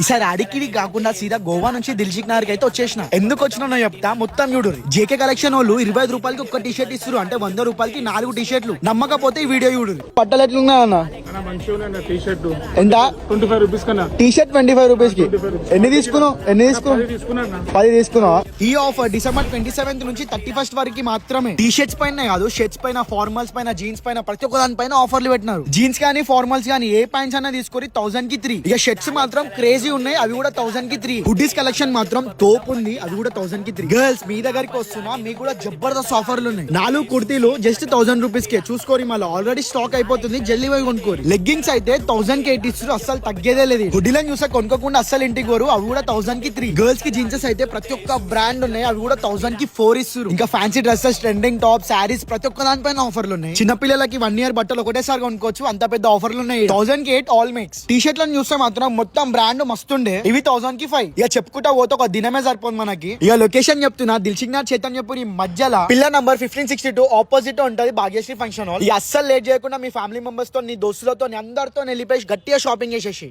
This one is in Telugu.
ఈసారి అడికిడి కాకుండా సీదా గోవా నుంచి దిల్షిక్ నగర్ అయితే వచ్చేసిన. ఎందుకు వచ్చినా చెప్తా, మొత్తం చూడు. జేకే కలెక్షన్ వాళ్ళు 25 రూపాయలకి ఒక టీ షర్ట్ ఇస్తారు, అంటే 100 రూపాయలకి 4 టీ షర్ట్లు. నమ్మకపోతే ఈ వీడియో చూడు. బట్టలు ఎట్లున్నా అన్న? ఎంత? 25 రూపీస్ కన్నా టీ షర్ట్ 25 రూపీస్ కి. ఎన్ని తీసుకున్నావు? 10 తీసుకున్నావా? ఈ ఆఫర్ డిసెంబర్ 27 నుంచి 31 వరకు మాత్రమే. టీ షర్ట్స్ పైన కాదు, షర్ట్స్ పైన, ఫార్మల్స్ పైన, జీన్స్ పైన, ప్రతి ఒక్క దాని పైన ఆఫర్లు పెట్టినారు. జీన్స్ కానీ ఫార్మల్స్ కానీ ఏ ప్యాంట్స్ అన్నా తీసుకొని 1000 కి 3. ఇక షర్ట్స్ మాత్రం క్రేజీ ఉన్నాయి, అవి కూడా 1000 కి 3. హుడ్డీస్ కలెక్షన్ మాత్రం తోపు ఉంది, అవి కూడా 1000 కి 3. గర్ల్స్ మీ దగ్గరికి వస్తున్నా, మీకు కూడా జబర్దస్త్ ఆఫర్లు ఉన్నాయి. 4 కుర్తీలు జస్ట్ 1000 రూపీస్ కే. చూసుకోరి, మళ్ళీ ఆల్రెడీ స్టాక్ అయిపోతుంది, జల్దీ పోయి కొనుక్కోరు. లెగ్గింగ్స్ అయితే 1000 కి 8 ఇస్తారు, అస్సలు తగ్గేదే లేదు. హుడ్డీలను చూసా కొనుక్కోకుండా అస్సలు ఇంటికి పోరు, అవి కూడా 1000 కి 3. గర్ల్స్ కి జీన్సెస్ అయితే ప్రతి ఒక్క బ్రాండ్ ఉన్నాయి, అవి కూడా 1000 కి 4 ఇస్తారు. ఇంకా fancy dresses, trending top, saris ప్రతి ఒక్క దానిపైన ఆఫర్లు ఉన్నాయి. చిన్నపిల్లలకి 1 ఇయర్ బట్టలు ఒకటేసారి కొనుక్కోవచ్చు, అంత పెద్ద ఆఫర్లు ఉన్నాయి. 1000 కి 8 ఆల్ మేక్స్. టీ షర్ట్లను చూస్తే మాత్రం మొత్తం బ్రాండ్ మస్తుండే, ఇవి 1000 కి 5. ఇక చెప్పుకుంటా పోతే ఒక దినమే సరిపోదు మనకి. ఇక లొకేషన్ చెప్తున్నా, దిల్షిక్ నగర్ చైతన్యపురి మధ్యలో పిల్లర్ నంబర్ 1562 ఆపోజిట్ ఉంటది భాగ్యశ్రీ ఫంక్షన్ హాల్. ఇక అస్సలు లేట్ చేయకుండా మీ ఫ్యామిలీ మెంబర్స్ తో, నీ దోస్తులతో, అందరితో వెళ్ళిపోయి గట్టిగా షాపింగ్ చేసేసి